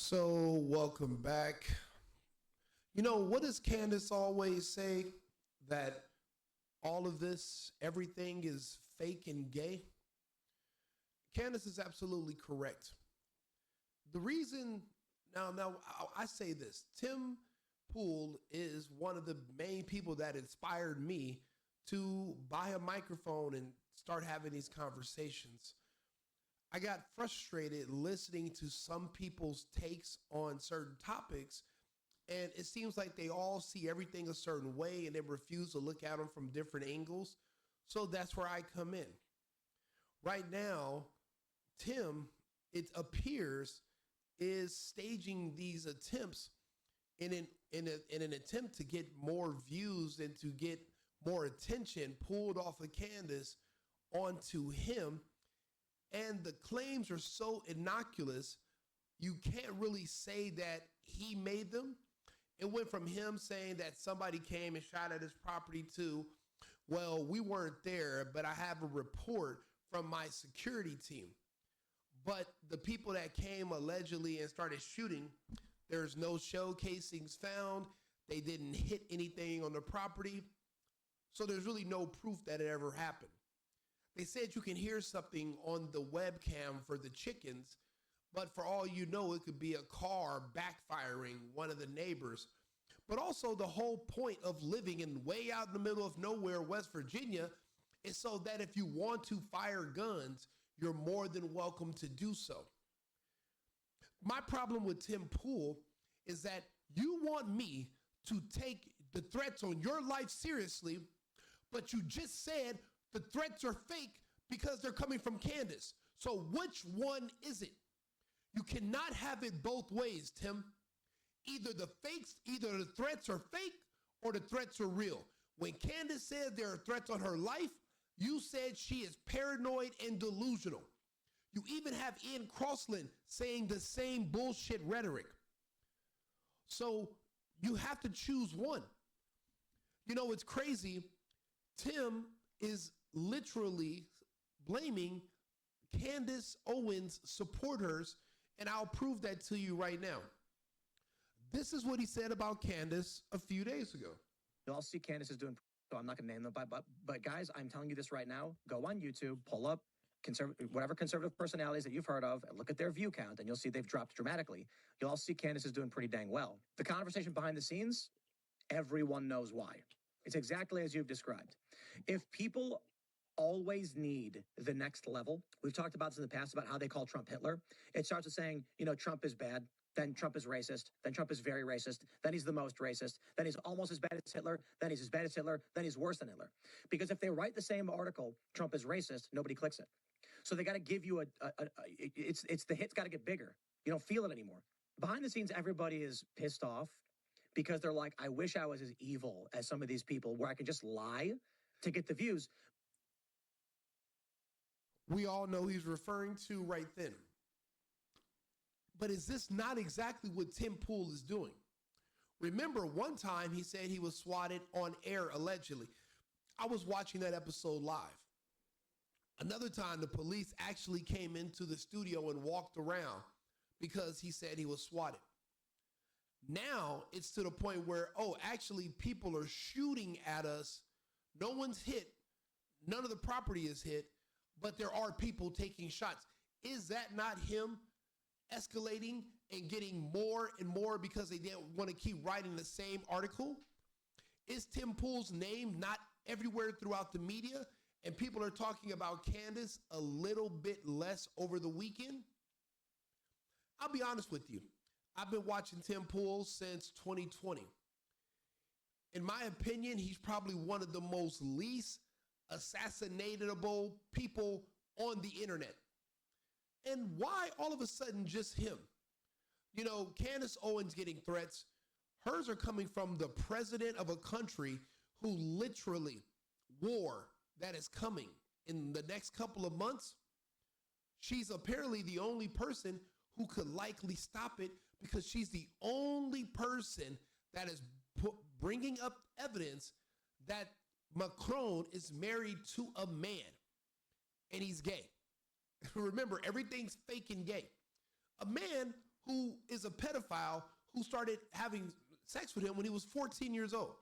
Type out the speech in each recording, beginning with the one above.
So, welcome back. What does Candace always say? That all of this, everything is fake and gay? Candace is absolutely correct. The reason, now, I say this Tim Pool is one of the main people that inspired me to buy a microphone and start having these conversations. I got frustrated listening to some people's takes on certain topics, and it seems like they all see everything a certain way and they refuse to look at them from different angles. So that's where I come in. Right now, Tim, it appears, is staging these attempts in an attempt to get more views and to get more attention pulled off of Candace onto him. And the claims are so innocuous, you can't really say that he made them. It went from him saying that somebody came and shot at his property to, well, we weren't there, but I have a report from my security team. But the people that came allegedly and started shooting, there's no shell casings found. They didn't hit anything on the property. So there's really no proof that it ever happened. They said you can hear something on the webcam for the chickens, but for all you know, it could be a car backfiring one of the neighbors. But also the whole point of living in way out in the middle of nowhere, West Virginia, is so that if you want to fire guns, you're more than welcome to do so. My problem with Tim Pool is that you want me to take the threats on your life seriously, but you just said the threats are fake because they're coming from Candace. So which one is it? You cannot have it both ways, Tim. Either the threats are fake or the threats are real. When Candace said there are threats on her life, you said she is paranoid and delusional. You even have Ian Crossland saying the same bullshit rhetoric. So you have to choose one. It's crazy. Tim is literally blaming Candace Owens supporters, and I'll prove that to you right now. This is what he said about Candace a few days ago. You'll see Candace is doing, so I'm not going to name them, but guys, I'm telling you this right now. Go on YouTube, pull up whatever conservative personalities that you've heard of, and look at their view count, and you'll see they've dropped dramatically. You'll all see Candace is doing pretty dang well. The conversation behind the scenes, everyone knows why. It's exactly as you've described. If people always need the next level, we've talked about this in the past about how they call Trump Hitler. It starts with saying, Trump is bad. Then Trump is racist. Then Trump is very racist. Then he's the most racist. Then he's almost as bad as Hitler. Then he's as bad as Hitler. Then he's worse than Hitler. Because if they write the same article, Trump is racist, nobody clicks it. So they got to give you it's the hit's got to get bigger. You don't feel it anymore. Behind the scenes, everybody is pissed off because they're like, I wish I was as evil as some of these people where I could just lie to get the views. We all know he's referring to right then. But is this not exactly what Tim Pool is doing? Remember, one time he said he was swatted on air, allegedly. I was watching that episode live. Another time, the police actually came into the studio and walked around because he said he was swatted. Now it's to the point where, actually people are shooting at us. No one's hit. None of the property is hit, but there are people taking shots. Is that not him escalating and getting more and more because they didn't want to keep writing the same article? Is Tim Pool's name not everywhere throughout the media and people are talking about Candace a little bit less over the weekend? I'll be honest with you. I've been watching Tim Pool since 2020. In my opinion, he's probably one of the most least assassinatable people on the internet. And why all of a sudden just him? Candace Owens getting threats. Hers are coming from the president of a country who literally war that is coming in the next couple of months. She's apparently the only person who could likely stop it because she's the only person that is bringing up evidence that Macron is married to a man and he's gay. Remember, everything's fake and gay. A man who is a pedophile who started having sex with him when he was 14 years old.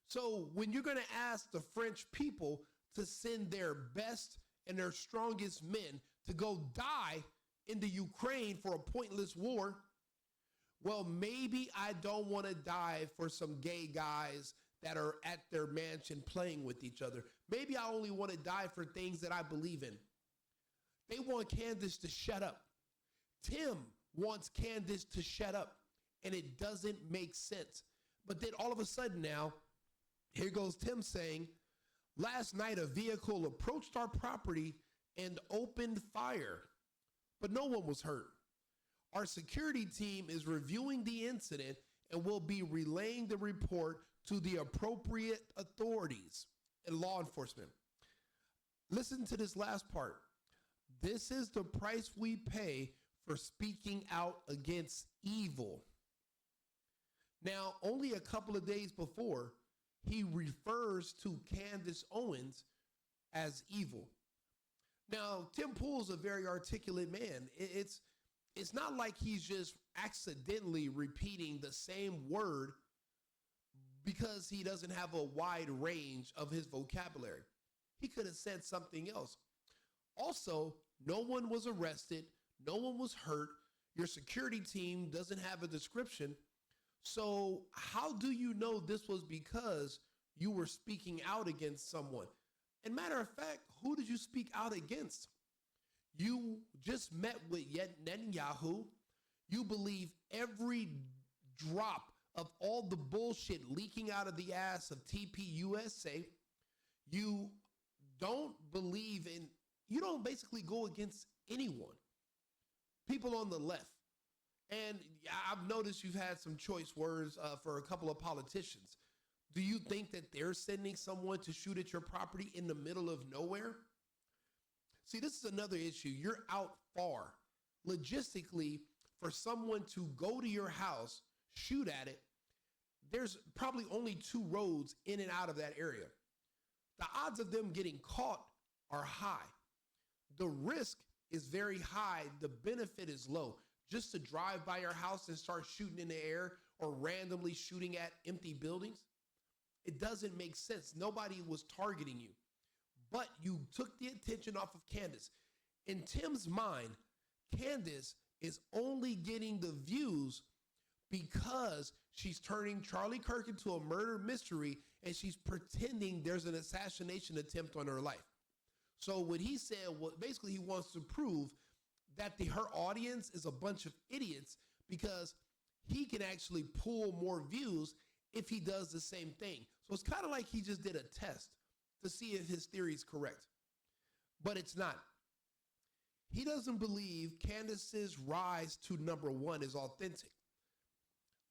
So when you're going to ask the French people to send their best and their strongest men to go die in the Ukraine for a pointless war, well, maybe I don't want to die for some gay guys that are at their mansion playing with each other. Maybe I only want to die for things that I believe in. They want Candace to shut up. Tim wants Candace to shut up, and it doesn't make sense. But then all of a sudden now, here goes Tim saying, last night a vehicle approached our property and opened fire, but no one was hurt. Our security team is reviewing the incident and will be relaying the report to the appropriate authorities and law enforcement. Listen to this last part. This is the price we pay for speaking out against evil. Now, only a couple of days before, he refers to Candace Owens as evil. Now, Tim Pool's a very articulate man. It's not like he's just accidentally repeating the same word because he doesn't have a wide range of his vocabulary. He could have said something else. Also, no one was arrested. No one was hurt. Your security team doesn't have a description. So how do you know this was because you were speaking out against someone? And matter of fact, who did you speak out against? You just met with Netanyahu. You believe every drop of all the bullshit leaking out of the ass of TPUSA. You don't basically go against anyone. People on the left. And I've noticed you've had some choice words for a couple of politicians. Do you think that they're sending someone to shoot at your property in the middle of nowhere? See, this is another issue. You're out far. Logistically, for someone to go to your house, shoot at it, there's probably only 2 roads in and out of that area. The odds of them getting caught are high. The risk is very high. The benefit is low. Just to drive by your house and start shooting in the air or randomly shooting at empty buildings, it doesn't make sense. Nobody was targeting you, but you took the attention off of Candace. In Tim's mind, Candace is only getting the views because she's turning Charlie Kirk into a murder mystery and she's pretending there's an assassination attempt on her life. So what he said was basically he wants to prove that her audience is a bunch of idiots because he can actually pull more views if he does the same thing. So it's kind of like he just did a test to see if his theory is correct, but it's not. He doesn't believe Candace's rise to #1 is authentic.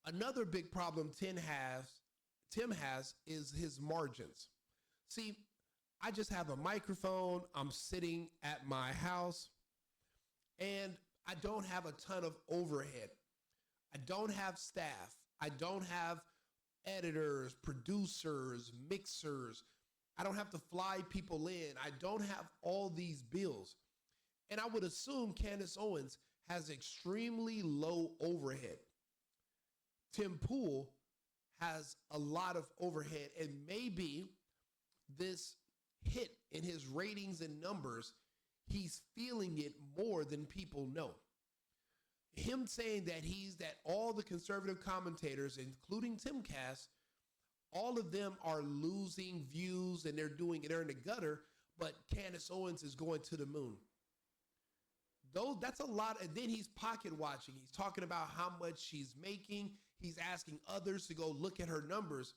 Another big problem Tim has is his margins. See, I just have a microphone. I'm sitting at my house and I don't have a ton of overhead. I don't have staff. I don't have editors, producers, mixers. I don't have to fly people in. I don't have all these bills. And I would assume Candace Owens has extremely low overhead. Tim Pool has a lot of overhead, and maybe this hit in his ratings and numbers, he's feeling it more than people know. Him saying that all the conservative commentators, including Timcast, all of them are losing views and they're in the gutter, but Candace Owens is going to the moon. That's a lot. And then he's pocket watching. He's talking about how much she's making. He's asking others to go look at her numbers.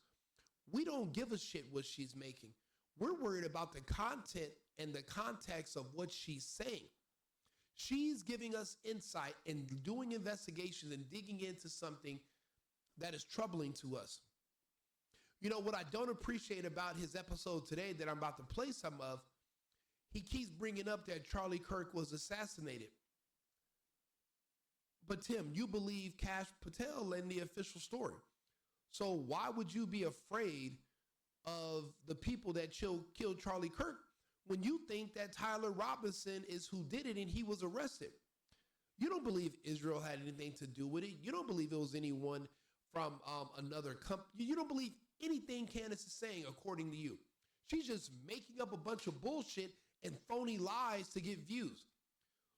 We don't give a shit what she's making. We're worried about the content and the context of what she's saying. She's giving us insight and doing investigations and digging into something that is troubling to us. You know, what I don't appreciate about his episode today that I'm about to play some of, he keeps bringing up that Charlie Kirk was assassinated. But Tim, you believe Kash Patel in the official story. So why would you be afraid of the people that killed Charlie Kirk when you think that Tyler Robinson is who did it and he was arrested? You don't believe Israel had anything to do with it. You don't believe it was anyone from another company. You don't believe anything Candace is saying according to you. She's just making up a bunch of bullshit and phony lies to get views.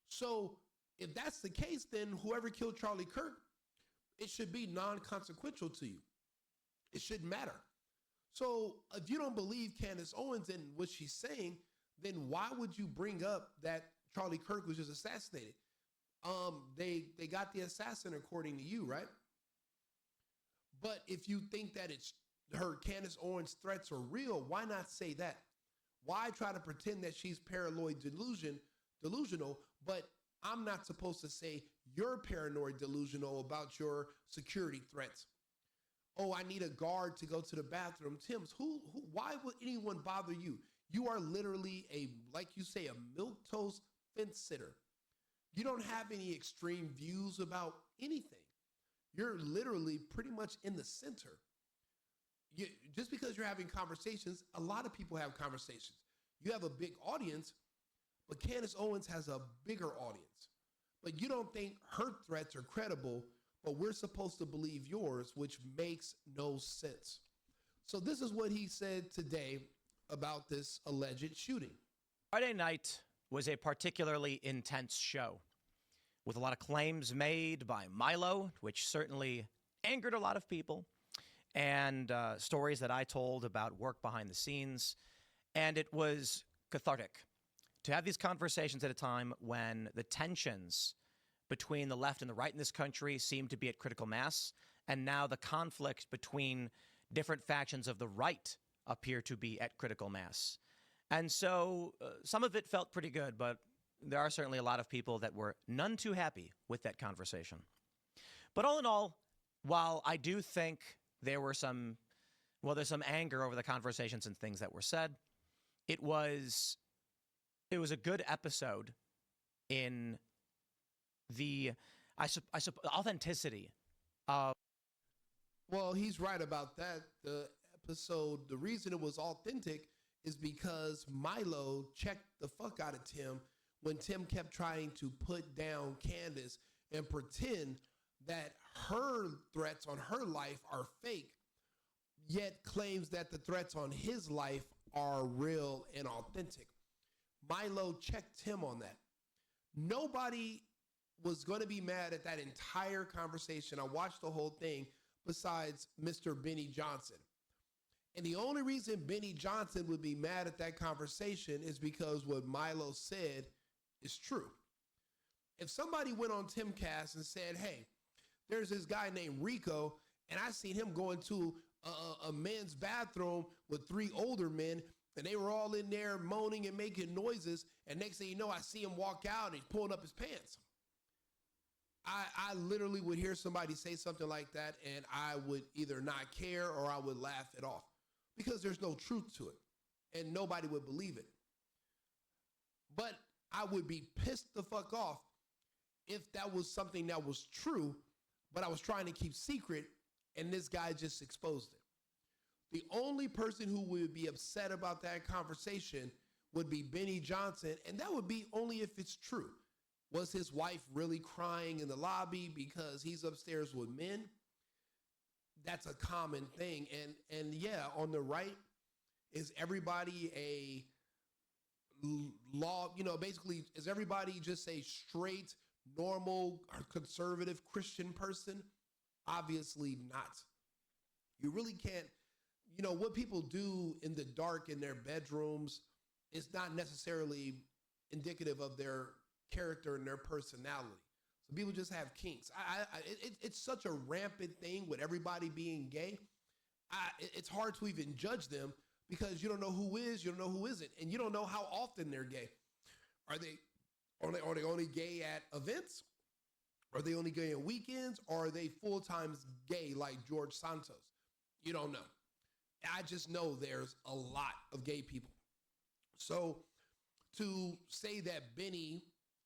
So if that's the case, then whoever killed Charlie Kirk, it should be non-consequential to you. It shouldn't matter. So if you don't believe Candace Owens and what she's saying, then why would you bring up that Charlie Kirk was just assassinated? They got the assassin according to you, right? But if you think that it's her Candace Owens threats are real, why not say that? Why try to pretend that she's paranoid delusional, but I'm not supposed to say you're paranoid delusional about your security threats? Oh, I need a guard to go to the bathroom. Tim's, why would anyone bother you? You are literally like you say, a milquetoast fence sitter. You don't have any extreme views about anything. You're literally pretty much in the center. Just because you're having conversations, a lot of people have conversations. You have a big audience, but Candace Owens has a bigger audience. But you don't think her threats are credible, but we're supposed to believe yours, which makes no sense. So this is what he said today about this alleged shooting. Friday night was a particularly intense show with a lot of claims made by Milo, which certainly angered a lot of people, and stories that I told about work behind the scenes. And it was cathartic to have these conversations at a time when the tensions between the left and the right in this country seem to be at critical mass, and now the conflict between different factions of the right appear to be at critical mass. And so some of it felt pretty good, but there are certainly a lot of people that were none too happy with that conversation. But all in all, while I do think there's some anger over the conversations and things that were said, it was a good episode in the authenticity of. Well, he's right about that. The episode, the reason it was authentic is because Milo checked the fuck out of Tim when Tim kept trying to put down Candace and pretend that her threats on her life are fake, yet claims that the threats on his life are real and authentic. Milo checked him on that. Nobody was going to be mad at that entire conversation. I watched the whole thing besides Mr. Benny Johnson. And the only reason Benny Johnson would be mad at that conversation is because what Milo said is true. If somebody went on Timcast and said, hey, there's this guy named Rico, and I seen him go into a men's bathroom with 3 older men, and they were all in there moaning and making noises, and next thing you know, I see him walk out and he's pulling up his pants. I literally would hear somebody say something like that, and I would either not care or I would laugh it off because there's no truth to it, and nobody would believe it. But I would be pissed the fuck off if that was something that was true, but I was trying to keep secret, and this guy just exposed it. The only person who would be upset about that conversation would be Benny Johnson, and that would be only if it's true. Was his wife really crying in the lobby because he's upstairs with men? That's a common thing. And yeah, on the right, is everybody a law, basically, is everybody just a straight, normal, conservative Christian person? Obviously not. You really can't, what people do in the dark in their bedrooms is not necessarily indicative of their character and their personality. So people just have kinks. It's such a rampant thing with everybody being gay. It's hard to even judge them because you don't know who is, you don't know who isn't, and you don't know how often they're gay. Are they only gay at events? Are they only gay on weekends? Or are they full-time gay like George Santos? You don't know. I just know there's a lot of gay people. So to say that Benny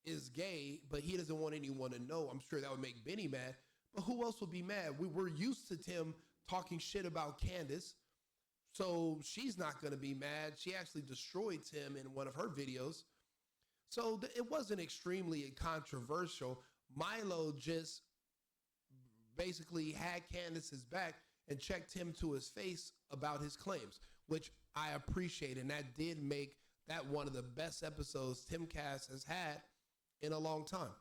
is gay, but he doesn't want anyone to know, I'm sure that would make Benny mad. But who else would be mad? We're used to Tim talking shit about Candace, so she's not going to be mad. She actually destroyed Tim in one of her videos. So it wasn't extremely controversial. Milo just basically had Candace's back and checked him to his face about his claims, which I appreciate. And that did make that one of the best episodes Timcast has had in a long time.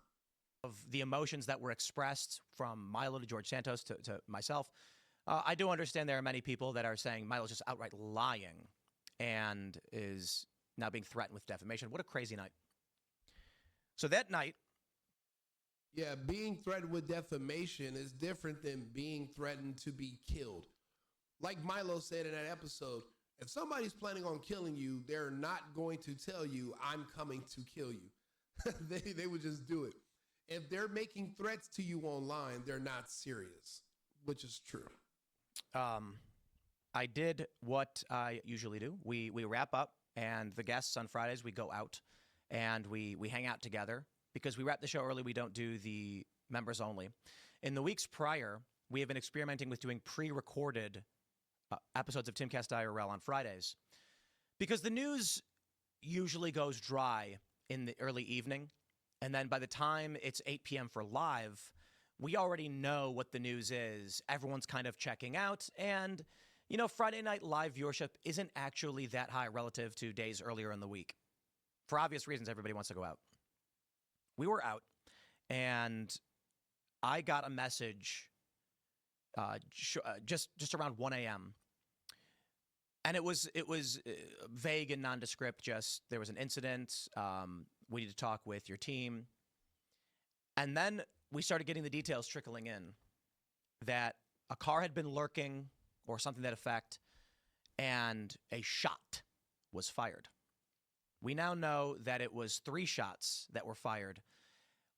Of the emotions that were expressed from Milo to George Santos to myself, I do understand there are many people that are saying Milo's just outright lying and is now being threatened with defamation. What a crazy night. So that night, yeah, being threatened with defamation is different than being threatened to be killed. Like Milo said in that episode, if somebody's planning on killing you, they're not going to tell you, I'm coming to kill you. they would just do it. If they're making threats to you online, they're not serious, which is true. I did what I usually do. We wrap up, and the guests on Fridays, we go out and we hang out together. Because we wrap the show early, we don't do the members only. In the weeks prior, we have been experimenting with doing pre-recorded episodes of Timcast IRL on Fridays. Because the news usually goes dry in the early evening, and then by the time it's 8 p.m. for live, we already know what the news is. Everyone's kind of checking out, and, you know, Friday night live viewership isn't actually that high relative to days earlier in the week. For obvious reasons, everybody wants to go out. We were out, and I got a message just around 1 a.m., and it was vague and nondescript. Just there was an incident. We need to talk with your team, and then we started getting the details trickling in that a car had been lurking or something to that effect, and a shot was fired. We now know that it was 3 shots that were fired.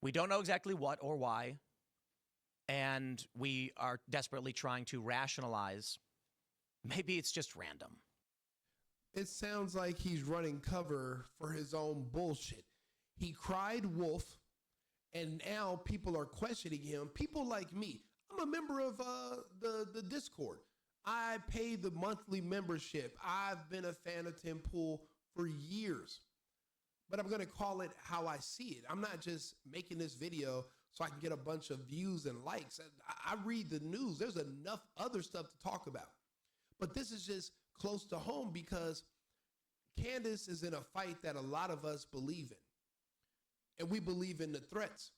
We don't know exactly what or why, and we are desperately trying to rationalize. Maybe it's just random. It sounds like he's running cover for his own bullshit. He cried wolf, and now people are questioning him. People like me. I'm a member of the Discord. I pay the monthly membership. I've been a fan of Tim Pool for years, but I'm going to call it how I see it. I'm not just making this video so I can get a bunch of views and likes. I read the news. There's enough other stuff to talk about, but this is just close to home because Candace is in a fight that a lot of us believe in, and we believe in the threats.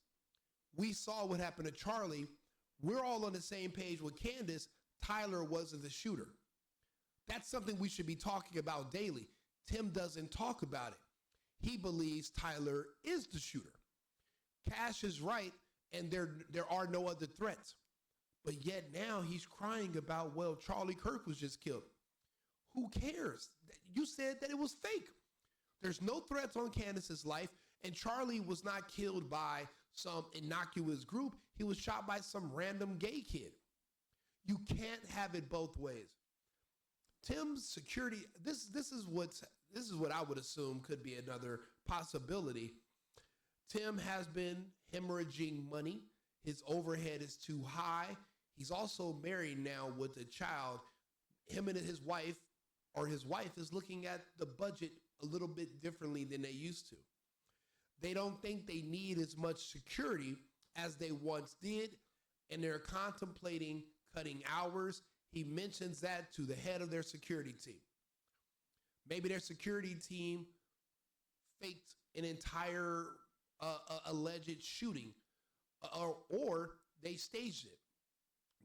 We saw what happened to Charlie. We're all on the same page with Candace. Tyler wasn't the shooter. That's something we should be talking about daily. Tim doesn't talk about it. He believes Tyler is the shooter. Cash is right, and there are no other threats. But yet now he's crying about, well, Charlie Kirk was just killed. Who cares? You said that it was fake. There's no threats on Candace's life, and Charlie was not killed by some innocuous group. He was shot by some random gay kid. You can't have it both ways. Tim's security, this is what I would assume could be another possibility. Tim has been hemorrhaging money. His overhead is too high. He's also married now with a child. Him and his wife is looking at the budget a little bit differently than they used to. They don't think they need as much security as they once did, and they're contemplating cutting hours. He mentions that to the head of their security team. Maybe their security team faked an entire alleged shooting, or they staged it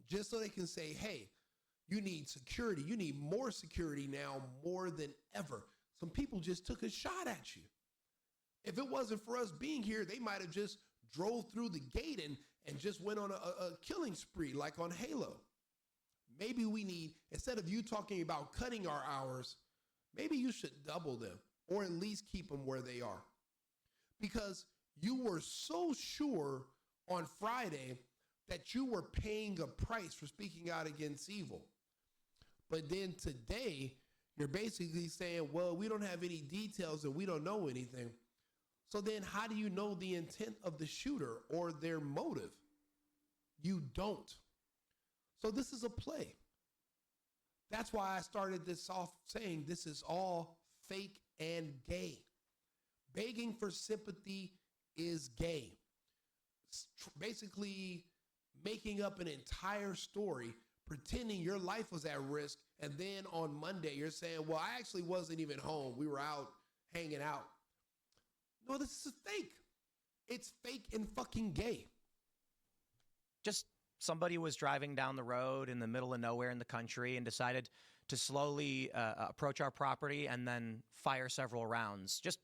just so they can say, hey, you need security. You need more security now more than ever. Some people just took a shot at you. If it wasn't for us being here, they might have just drove through the gate and just went on a killing spree like on Halo. Maybe we need, instead of you talking about cutting our hours, maybe you should double them or at least keep them where they are. Because you were so sure on Friday that you were paying a price for speaking out against evil. But then today, you're basically saying, well, we don't have any details and we don't know anything. So then how do you know the intent of the shooter or their motive? You don't. So this is a play. That's why I started this off saying this is all fake and gay. Begging for sympathy is gay. basically making up an entire story, pretending your life was at risk, and then on Monday you're saying, well, I actually wasn't even home. We were out hanging out. No, this is fake. It's fake and fucking gay. Just somebody was driving down the road in the middle of nowhere in the country and decided to slowly approach our property and then fire several rounds, just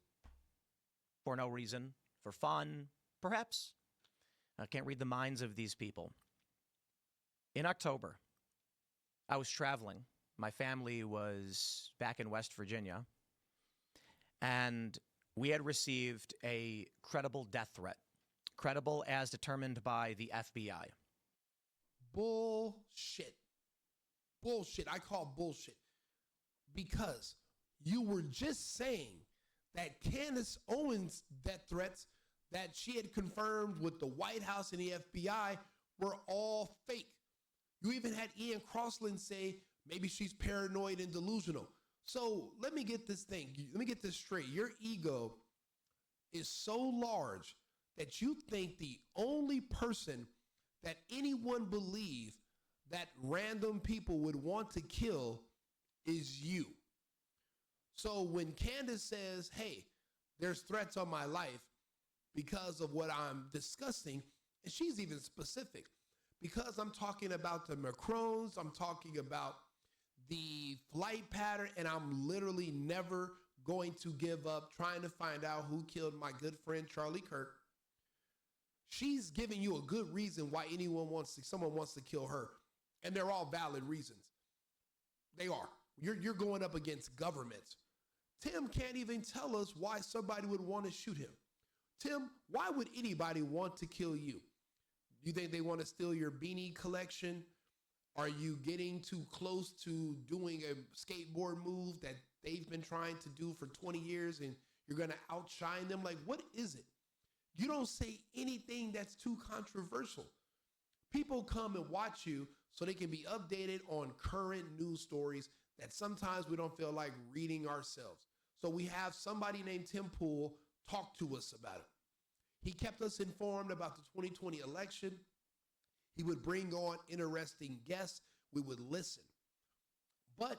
for no reason, for fun, perhaps. I can't read the minds of these people. In October, I was traveling. My family was back in West Virginia, and we had received a credible death threat, credible as determined by the FBI. Bullshit. Bullshit. I call bullshit because you were just saying that Candace Owens' death threats that she had confirmed with the White House and the FBI were all fake. You even had Ian Crossland say maybe she's paranoid and delusional. So let me get this straight. Your ego is so large that you think the only person that anyone believe that random people would want to kill is you. So when Candace says, hey, there's threats on my life because of what I'm discussing, and she's even specific, because I'm talking about the Macrons, I'm talking about the flight pattern, and I'm literally never going to give up trying to find out who killed my good friend Charlie Kirk. She's giving you a good reason why someone wants to kill her, and they're all valid reasons. They are. You're going up against governments. Tim can't even tell us why somebody would want to shoot him. Tim, why would anybody want to kill you? Do you think they want to steal your beanie collection? Are you getting too close to doing a skateboard move that they've been trying to do for 20 years and you're going to outshine them? Like, what is it? You don't say anything that's too controversial. People come and watch you so they can be updated on current news stories that sometimes we don't feel like reading ourselves. So we have somebody named Tim Pool talk to us about it. He kept us informed about the 2020 election. He would bring on interesting guests. We would listen. But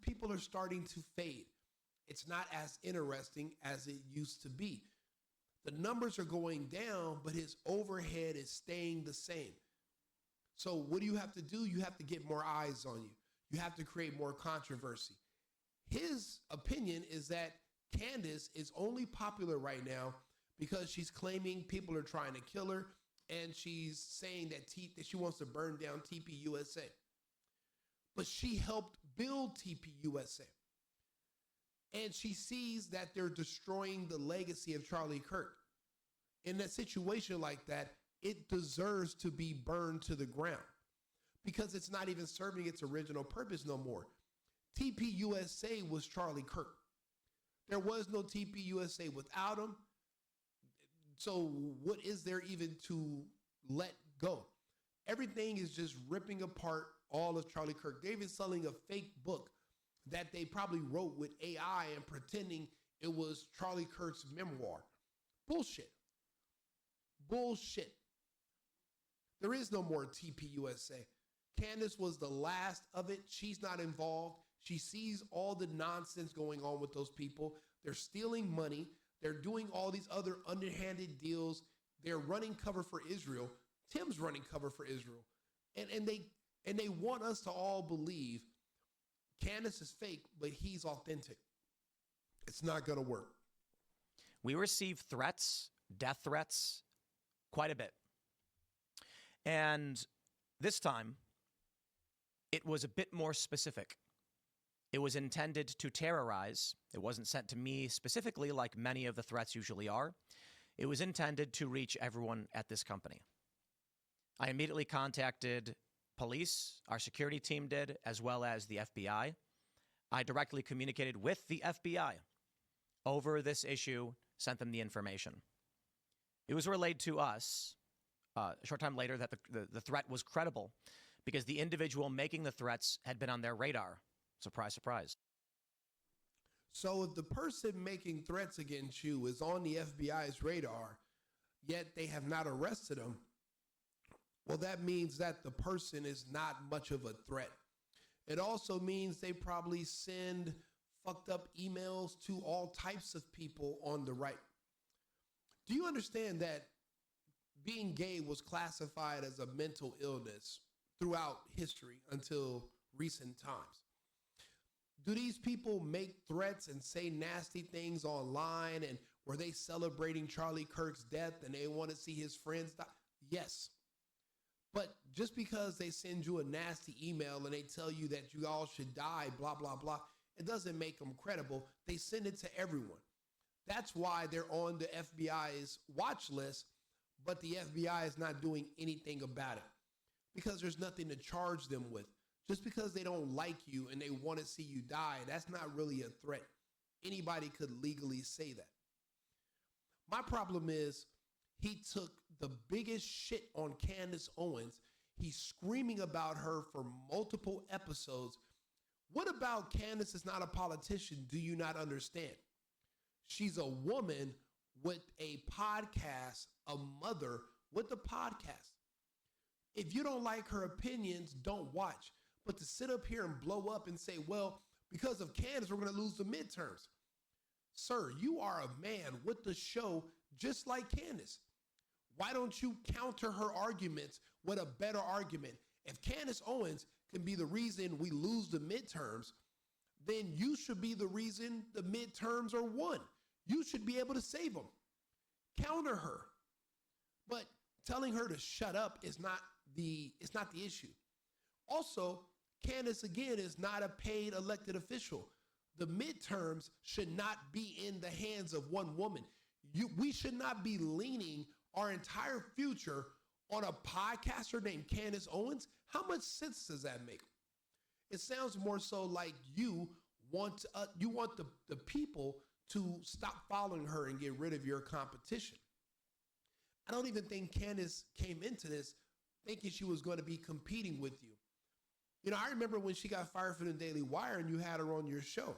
people are starting to fade. It's not as interesting as it used to be. The numbers are going down, but his overhead is staying the same. So what do you have to do? You have to get more eyes on you. You have to create more controversy. His opinion is that Candace is only popular right now because she's claiming people are trying to kill her, and she's saying that she wants to burn down TPUSA. But she helped build TPUSA. And she sees that they're destroying the legacy of Charlie Kirk. In a situation like that, it deserves to be burned to the ground because it's not even serving its original purpose no more. TPUSA was Charlie Kirk. There was no TPUSA without him. So what is there even to let go? Everything is just ripping apart all of Charlie Kirk. They've been selling a fake book that they probably wrote with AI and pretending it was Charlie Kirk's memoir. Bullshit. Bullshit. There is no more TPUSA. Candace was the last of it. She's not involved. She sees all the nonsense going on with those people. They're stealing money. They're doing all these other underhanded deals. They're running cover for Israel. Tim's running cover for Israel. And they want us to all believe Candace is fake, but he's authentic. It's not going to work. We receive threats, death threats, quite a bit. And this time, it was a bit more specific. It was intended to terrorize. It wasn't sent to me specifically like many of the threats usually are. It was intended to reach everyone at this company. I immediately contacted police, our security team did, as well as the FBI. I directly communicated with the FBI over this issue, sent them the information. It was relayed to us a short time later that the threat was credible because the individual making the threats had been on their radar. Surprise, surprise. So if the person making threats against you is on the FBI's radar, yet they have not arrested him, well, that means that the person is not much of a threat. It also means they probably send fucked up emails to all types of people on the right. Do you understand that being gay was classified as a mental illness throughout history until recent times? Do these people make threats and say nasty things online? And were they celebrating Charlie Kirk's death and they want to see his friends die? Yes. But just because they send you a nasty email and they tell you that you all should die, blah, blah, blah, it doesn't make them credible. They send it to everyone. That's why they're on the FBI's watch list, but the FBI is not doing anything about it because there's nothing to charge them with. Just because they don't like you and they want to see you die, that's not really a threat. Anybody could legally say that. My problem is he took the biggest shit on Candace Owens. He's screaming about her for multiple episodes. What about Candace is not a politician? Do you not understand? She's a woman with a podcast, a mother with a podcast. If you don't like her opinions, don't watch. But to sit up here and blow up and say, well, because of Candace, we're going to lose the midterms. Sir, you are a man with the show just like Candace. Why don't you counter her arguments with a better argument? If Candace Owens can be the reason we lose the midterms, then you should be the reason the midterms are won. You should be able to save them. Counter her. But telling her to shut up is not the issue. Also, Candace, again, is not a paid elected official. The midterms should not be in the hands of one woman. We should not be leaning our entire future on a podcaster named Candace Owens. How much sense does that make? It sounds more so like you want the people to stop following her and get rid of your competition. I don't even think Candace came into this thinking she was going to be competing with you. You know, I remember when she got fired from the Daily Wire and you had her on your show.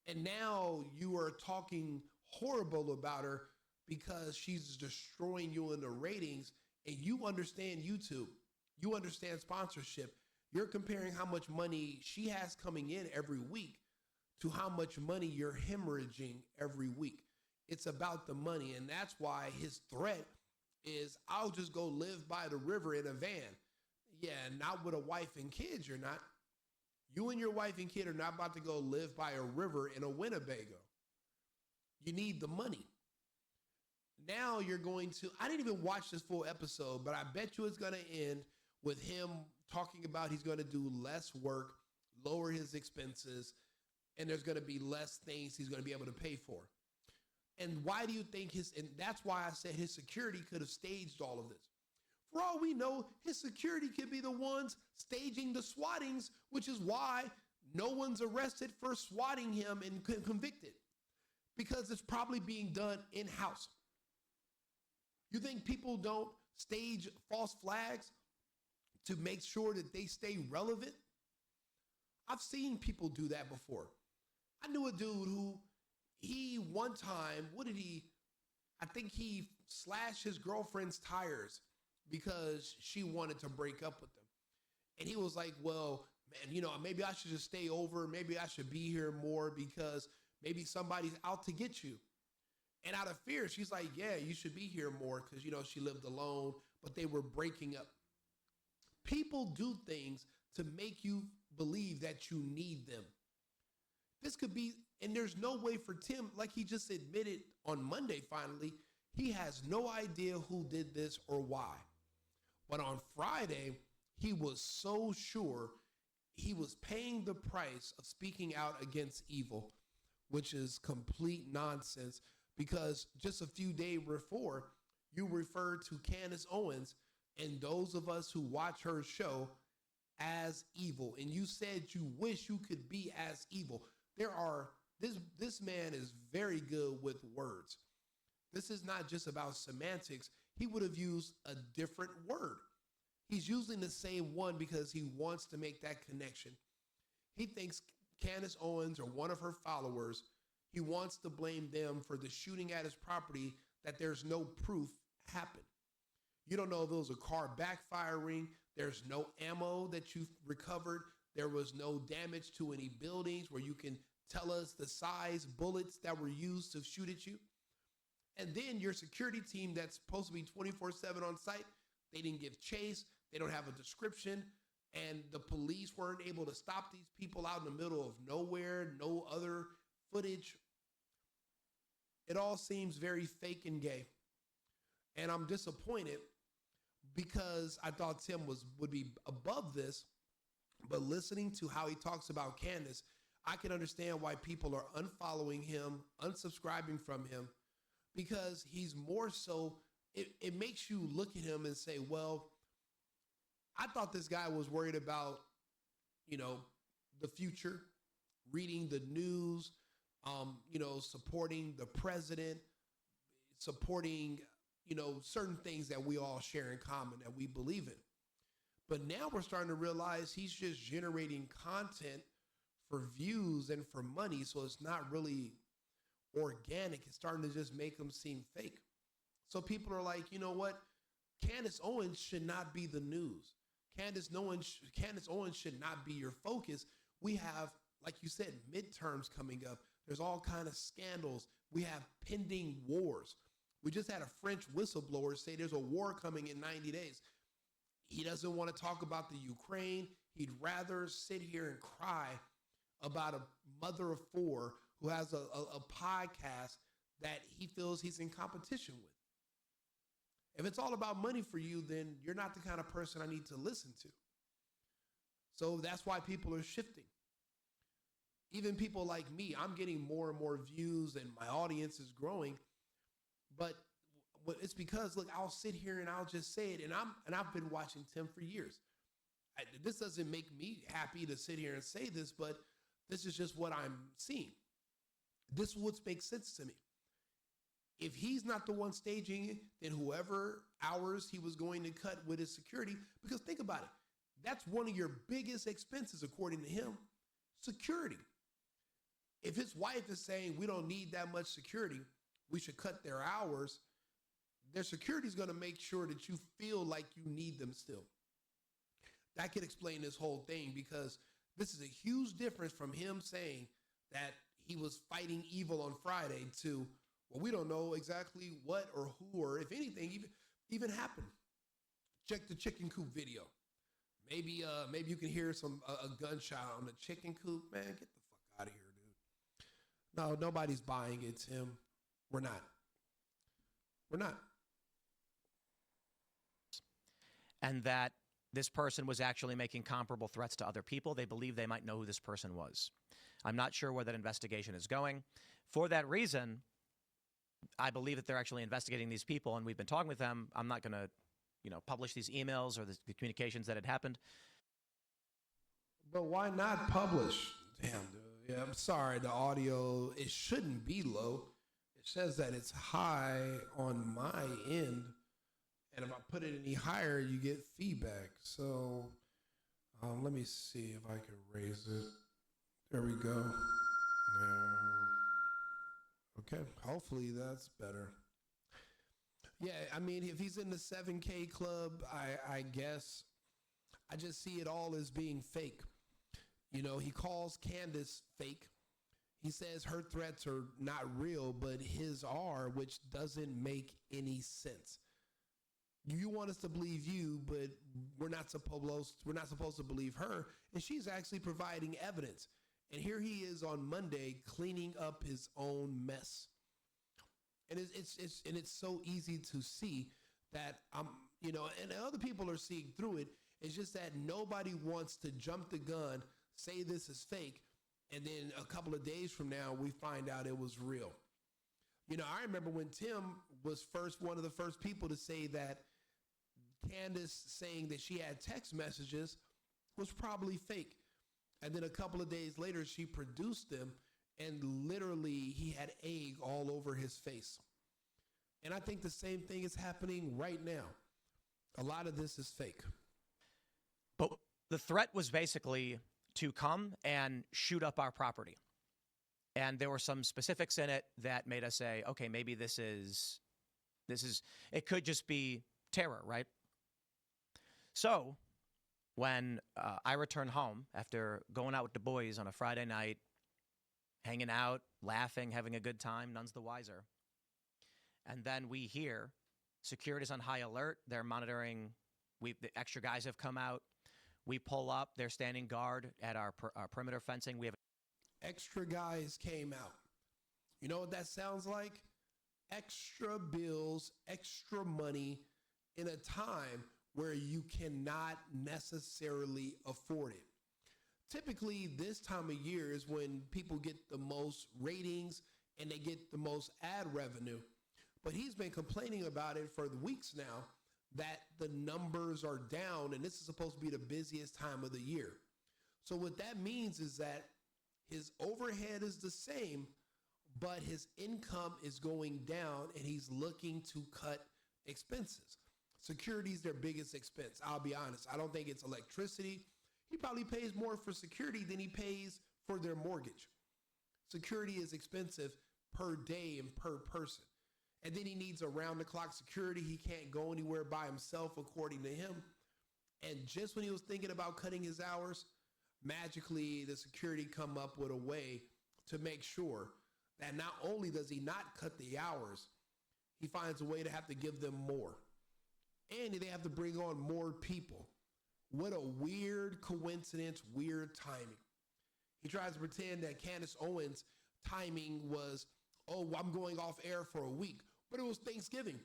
And now you are talking horrible about her because she's destroying you in the ratings, and you understand YouTube. You understand sponsorship. You're comparing how much money she has coming in every week to how much money you're hemorrhaging every week. It's about the money, and that's why his threat is, I'll just go live by the river in a van. Yeah, not with a wife and kids, you're not. You and your wife and kid are not about to go live by a river in a Winnebago. You need the money. Now you're going to, I didn't even watch this full episode, but I bet you it's going to end with him talking about he's going to do less work, lower his expenses, and there's going to be less things he's going to be able to pay for. And why do you think and that's why I said his security could have staged all of this. For all we know, his security could be the ones staging the swattings, which is why no one's arrested for swatting him and convicted, because it's probably being done in-house. You think people don't stage false flags to make sure that they stay relevant? I've seen people do that before. I knew a dude who one time, I think he slashed his girlfriend's tires because she wanted to break up with him. And he was like, well, man, maybe I should just stay over. Maybe I should be here more because maybe somebody's out to get you. And out of fear, she's like, yeah, you should be here more because, she lived alone, but they were breaking up. People do things to make you believe that you need them. This could be, and there's no way for Tim, like he just admitted on Monday finally, he has no idea who did this or why. But on Friday, he was so sure he was paying the price of speaking out against evil, which is complete nonsense, because just a few days before, you referred to Candace Owens and those of us who watch her show as evil. And you said you wish you could be as evil. This man is very good with words. This is not just about semantics. He would have used a different word. He's using the same one because he wants to make that connection. He thinks Candace Owens or one of her followers, he wants to blame them for the shooting at his property that there's no proof happened. You don't know if it was a car backfiring. There's no ammo that you've recovered. There was no damage to any buildings where you can tell us the size bullets that were used to shoot at you. And then your security team that's supposed to be 24/7 on site, they didn't give chase. They don't have a description. And the police weren't able to stop these people out in the middle of nowhere, no other footage. It all seems very fake and gay. And I'm disappointed because I thought Tim would be above this. But listening to how he talks about Candace, I can understand why people are unfollowing him, unsubscribing from him, because he's more so, it makes you look at him and say, well, I thought this guy was worried about, the future, reading the news, supporting the president, supporting, certain things that we all share in common that we believe in. But now we're starting to realize he's just generating content for views and for money. So it's not really organic. It's starting to just make him seem fake. So people are like, you know what? Candace Owens should not be the news. Candace Owens should not be your focus. We have, like you said, midterms coming up. There's all kinds of scandals. We have pending wars. We just had a French whistleblower say there's a war coming in 90 days. He doesn't want to talk about the Ukraine. He'd rather sit here and cry about a mother of four who has a podcast that he feels he's in competition with. If it's all about money for you, then you're not the kind of person I need to listen to. So that's why people are shifting. Even people like me, I'm getting more and more views and my audience is growing. But it's because, look, I'll sit here and I'll just say it. And I've been watching Tim for years. This doesn't make me happy to sit here and say this, but this is just what I'm seeing. This is what makes sense to me. If he's not the one staging it, then whoever hours he was going to cut with his security, because think about it, that's one of your biggest expenses, according to him, security. If his wife is saying we don't need that much security, we should cut their hours, their security is going to make sure that you feel like you need them still. That could explain this whole thing, because this is a huge difference from him saying that he was fighting evil on Friday to, well, we don't know exactly what or who or if anything even happened. Check the chicken coop video. Maybe you can hear a gunshot on the chicken coop. Man, get the fuck out of here, dude. No, nobody's buying it, Tim. We're not. And that this person was actually making comparable threats to other people. They believe they might know who this person was. I'm not sure where that investigation is going. For that reason, I believe that they're actually investigating these people, and we've been talking with them. I'm not going to, publish these emails or the communications that had happened. But why not publish? Damn, dude. Yeah, I'm sorry. The audio, it shouldn't be low. It says that it's high on my end. And if I put it any higher, you get feedback. So let me see if I can raise it. There we go. Yeah. Okay. Hopefully that's better. Yeah, I mean, if he's in the 7K club, I guess I just see it all as being fake. He calls Candace fake. He says her threats are not real, but his are, which doesn't make any sense. You want us to believe you, but we're not supposed to believe her, and she's actually providing evidence. And here he is on Monday cleaning up his own mess. And it's so easy to see that and other people are seeing through it. It's just that nobody wants to jump the gun, say this is fake, and then a couple of days from now we find out it was real. I remember when Tim was one of the first people to say that Candace saying that she had text messages was probably fake. And then a couple of days later, she produced them, and literally he had egg all over his face. And I think the same thing is happening right now. A lot of this is fake. But the threat was basically to come and shoot up our property. And there were some specifics in it that made us say, okay, maybe this is It could just be terror, right? So when I returned home after going out with the boys on a Friday night, hanging out, laughing, having a good time, none's the wiser. And then we hear security's on high alert. They're monitoring. The extra guys have come out. We pull up. They're standing guard at our perimeter fencing. We have Extra guys came out. You know what that sounds like? Extra bills, extra money in a time where you cannot necessarily afford it. Typically, this time of year is when people get the most ratings and they get the most ad revenue. But he's been complaining about it for the weeks now that the numbers are down, and this is supposed to be the busiest time of the year. So what that means is that his overhead is the same, but his income is going down, and he's looking to cut expenses. Security is their biggest expense. I'll be honest. I don't think it's electricity. He probably pays more for security than he pays for their mortgage. Security is expensive per day and per person. And then he needs around-the-clock security. He can't go anywhere by himself, according to him. And just when he was thinking about cutting his hours, magically the security come up with a way to make sure that not only does he not cut the hours, he finds a way to have to give them more. And they have to bring on more people. What a weird coincidence, weird timing. He tries to pretend that Candace Owens' timing was, oh, I'm going off air for a week, but it was Thanksgiving.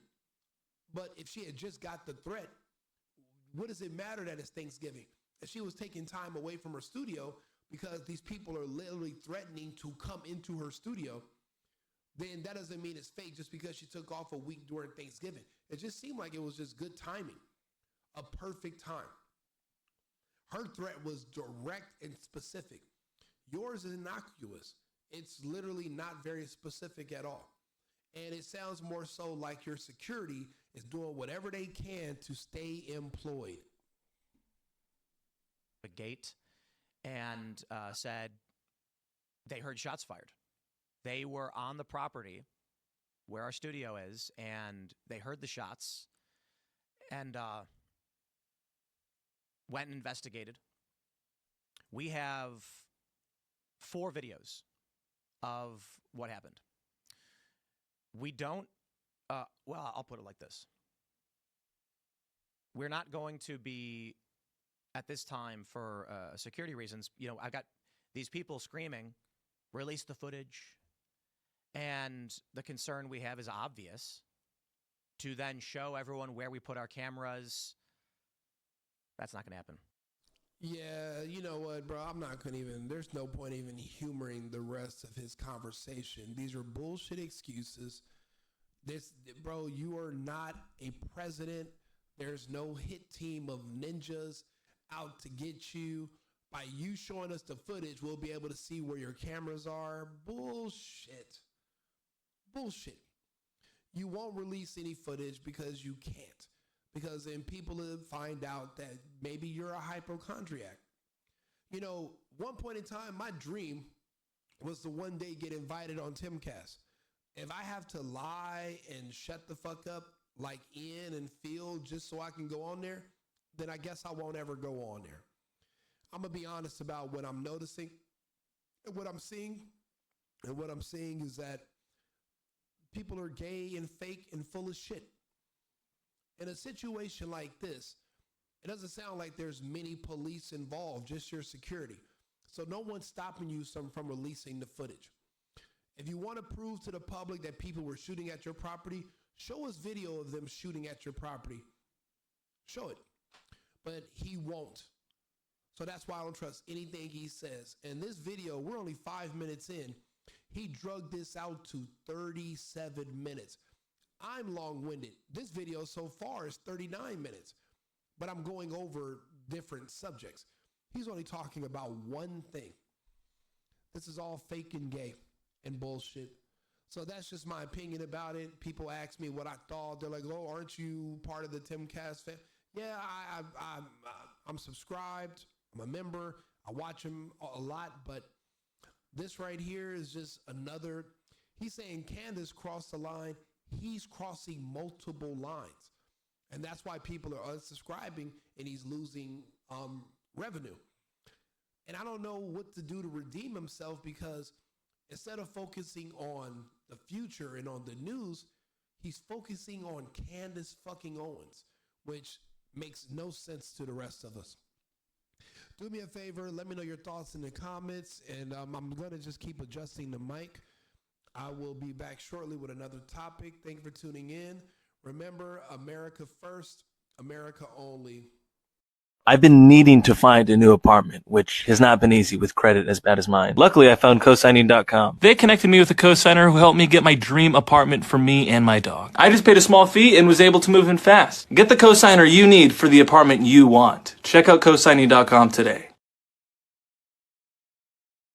But if she had just got the threat, what does it matter that it's Thanksgiving? If she was taking time away from her studio because these people are literally threatening to come into her studio, then that doesn't mean it's fake just because she took off a week during Thanksgiving. It just seemed like it was just good timing, a perfect time. Her threat was direct and specific. Yours is innocuous. It's literally not very specific at all. And it sounds more so like your security is doing whatever they can to stay employed. a gate and said they heard shots fired. They were on the property where our studio is, and they heard the shots and went and investigated. We have 4 videos of what happened. We don't, well, I'll put it like this. We're not going to be, at this time, for security reasons, you know, I've got these people screaming, release the footage. And the concern we have is obvious. To then show everyone where we put our cameras, that's not going to happen. Yeah, you know what, bro? I'm not going to even, there's no point even humoring the rest of his conversation. These are bullshit excuses. Bro, you are not a president. There's no hit team of ninjas out to get you. By you showing us the footage, we'll be able to see where your cameras are. Bullshit. Bullshit. You won't release any footage because you can't. Because then people will find out that maybe you're a hypochondriac. You know, one point in time, my dream was to one day get invited on Timcast. If I have to lie and shut the fuck up like Ian and Phil just so I can go on there, then I guess I won't ever go on there. I'm going to be honest about what I'm noticing and what I'm seeing. And what I'm seeing is that people are gay and fake and full of shit. In a situation like this, it doesn't sound like there's many police involved, just your security. So no one's stopping you from releasing the footage. If you want to prove to the public that people were shooting at your property, show us video of them shooting at your property. Show it. But he won't. So that's why I don't trust anything he says. And this video, we're only 5 minutes in. He drugged this out to 37 minutes. I'm long-winded. This video so far is 39 minutes, but I'm going over different subjects. He's only talking about one thing. This is all fake and gay and bullshit. So that's just my opinion about it. People ask me what I thought. They're like, oh, aren't you part of the Timcast fan? Yeah, I'm subscribed. I'm a member. I watch him a lot, but this right here is just another. He's saying Candace crossed the line. he's crossing multiple lines. And that's why people are unsubscribing and he's losing revenue. And I don't know what to do to redeem himself, because instead of focusing on the future and on the news, he's focusing on Candace fucking Owens, which makes no sense to the rest of us. Do me a favor, let me know your thoughts in the comments, and I'm going to just keep adjusting the mic. I will be back shortly with another topic. Thank you for tuning in. Remember, America first, America only. I've been needing to find a new apartment, which has not been easy with credit as bad as mine. Luckily, I found cosigning.com. They connected me with a cosigner who helped me get my dream apartment for me and my dog. I just paid a small fee and was able to move in fast. Get the cosigner you need for the apartment you want. Check out cosigning.com today.